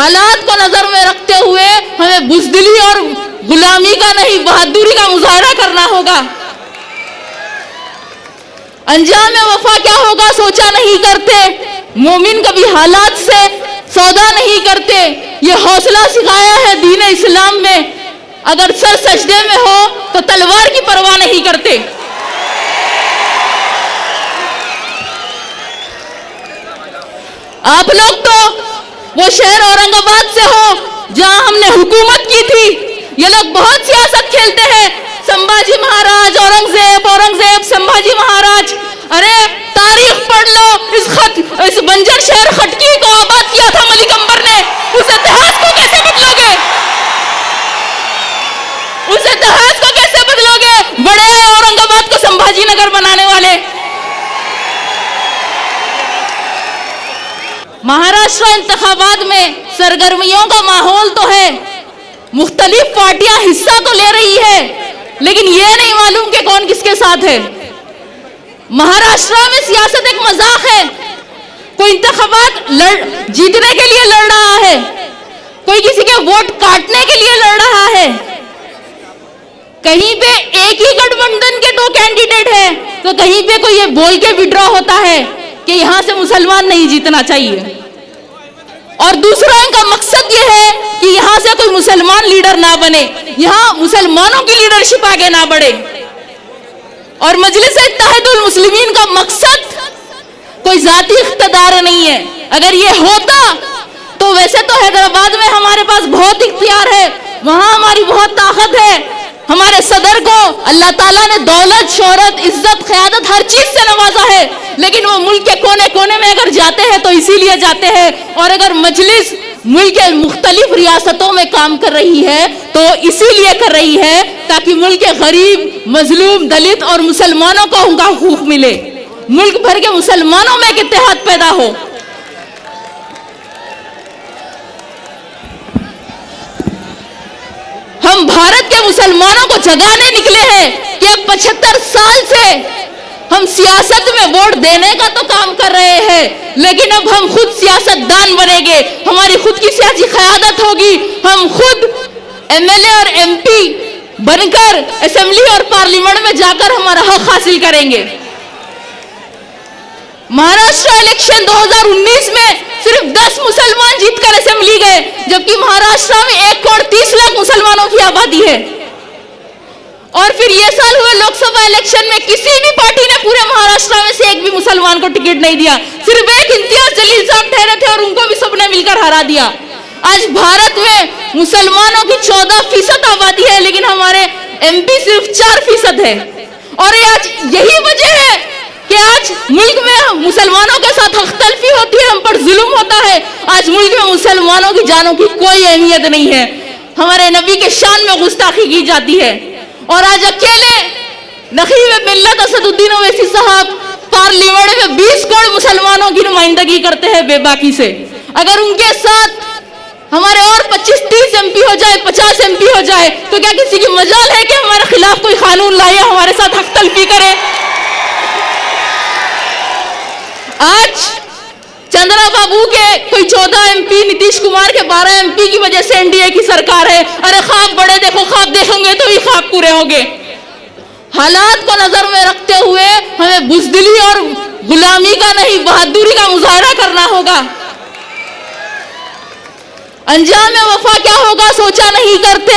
हालात को नजर में रखते हुए हमें बुज़दिली और गुलामी का नहीं, बहादुरी का मुजाहरा करना होगा। अंजाम वफा क्या होगा सोचा नहीं करते, मोमिन कभी हालात से सौदा नहीं करते। ये हौसला सिखाया है दीन इस्लाम में, अगर सर सजदे में हो तो तलवार की परवाह नहीं करते। आप लोग तो वो शहर औरंगाबाद से हो जहां हमने हुकूमत की थी। ये लोग बहुत सियासत खेलते हैं, संभाजी महाराज, औरंगजेब, संभाजी महाराज। अरे तारीख पढ़ लो, इस बंजर शहर खटकी को आबाद किया था मलिक अंबर ने। उस इतिहास को कैसे बदलोगे? उस इतिहास को कैसे बदलोगे? बड़े औरंगाबाद को संभाजी नगर बनाने वाले। महाराष्ट्र इंतखाबात में सरगर्मियों का माहौल तो है, मुख्तलिफ पार्टियां हिस्सा तो ले रही है, लेकिन यह नहीं मालूम कि कौन किसके साथ है। महाराष्ट्र में सियासत एक मजाक है। कोई इंतखाबात जीतने के लिए लड़ रहा है, कोई किसी के वोट काटने के लिए लड़ रहा है। कहीं पे एक ही गठबंधन के 2 कैंडिडेट है, तो कहीं पे कोई ये बोल के विड्रॉ होता है कि यहां से मुसलमान नहीं जीतना चाहिए, और दूसरा इनका मकसद ये है कि यहां से कोई मुसलमान लीडर ना बने, यहां मुसलमानों की लीडरशिप आगे ना बढ़े। और मजलिस इत्तेहादुल मुस्लिमीन का मकसद कोई जाती इख्तियार नहीं है। अगर ये होता तो वैसे तो हैदराबाद में हमारे पास बहुत इख्तियार है, वहां हमारी बहुत ताकत है। हमारे सदर को अल्लाह ताला ने दौलत, शोहरत, इज्जत, क़यादत हर चीज से नवाजा है, लेकिन वो मुल्क के कोने कोने में अगर जाते हैं तो इसीलिए जाते हैं। और अगर मजलिस मुल्क के मुख्तलिफ रियासतों में काम कर रही है तो इसीलिए कर रही है ताकि मुल्क के गरीब, मजलूम, दलित और मुसलमानों को उनका हुकूक मिले, मुल्क भर के मुसलमानों में एक इत्तेहाद पैदा हो। हम भारत के मुसलमानों को जगाने निकले हैं कि अब 75 साल से हम सियासत में वोट देने का तो काम कर रहे हैं, लेकिन अब हम खुद सियासतदान बनेंगे, हमारी खुद की सियासी क़यादत होगी। हम खुद एमएलए और एमपी बनकर असेंबली और पार्लियामेंट में जाकर हमारा हक हासिल करेंगे। महाराष्ट्र इलेक्शन 2019 में सिर्फ 10 मुसलमान जीतकर असेंबली गए, जबकि महाराष्ट्र में 1 करोड़ 30 लाख मुसलमानों की आबादी है। और फिर ये साल हुए लोकसभा इलेक्शन में किसी भी पार्टी ने पूरे महाराष्ट्र में से एक भी मुसलमान को टिकट नहीं दिया, सिर्फ एक इम्तियाज जलील साहब ठहरे थे और उनको भी सबने मिलकर हरा दिया। आज भारत में मुसलमानों की 14% आबादी है, लेकिन हमारे एमपी सिर्फ 4% है। और आज यही वजह है कि आज मुल्क में मुसलमानों के साथ हख्तलफी होती है, हम पर जुल्म होता है। आज मुल्क में मुसलमानों की जानों की कोई अहमियत नहीं है, हमारे नबी के शान में गुस्ताखी की जाती है। और आज अकेले नखीब मिल्लत असदुद्दीन ओवैसी साहब पार्लियामेंट में 20 करोड़ मुसलमानों की नुमाइंदगी करते हैं बेबाकी से। अगर उनके साथ हमारे और 25-30 एमपी हो जाए, 50 एमपी हो जाए, तो क्या किसी की मजाल है कि हमारे खिलाफ कोई कानून लाए, हमारे साथ हख्तलफी करे? आज चंद्रा बाबू के कोई 14 एमपी, नीतीश कुमार के 12 एमपी की वजह से एनडीए की सरकार है। अरे ख्वाब बड़े देखो, ख्वाब देखोगे तो ही ख्वाब पूरे होंगे। हालात को नजर में रखते हुए हमें बुज़दिली और गुलामी का नहीं, बहादुरी का मुजाहरा करना होगा। अंजाम वफा क्या होगा सोचा नहीं करते,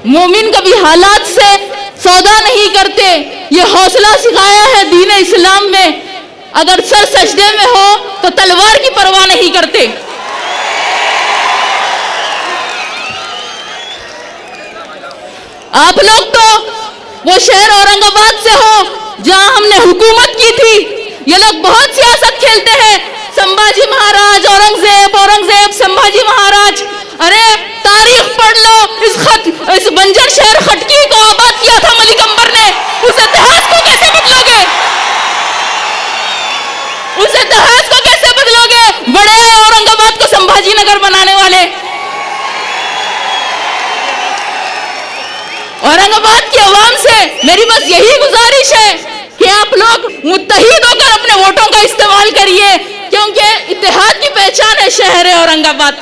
मोमिन कभी हालात से सौदा नहीं करते। ये हौसला सिखाया है दीन इस्लाम में, अगर सर सजदे में हो तो तलवार की परवाह नहीं करते। आप लोग तो वो शहर औरंगाबाद से हो जहां हमने हुकूमत की थी। ये लोग बहुत सियासत खेलते हैं, संभाजी महाराज, औरंगजेब, संभाजी महाराज। अरे तारीख पढ़ लो, इस बंजर शहर खटकी को आबाद किया था मलिक अंबर ने। उस इतिहास को कैसे बदलोगे? उस इतिहास को कैसे बदलोगे? बड़े औरंगाबाद को संभाजी नगर बनाने वाले। औरंगाबाद की आवाम से मेरी बस यही गुजारिश है कि आप लोग मुत्तहिद होकर अपने वोटों का इस्तेमाल करिए, क्योंकि इत्तेहाद की पहचान है शहर औरंगाबाद।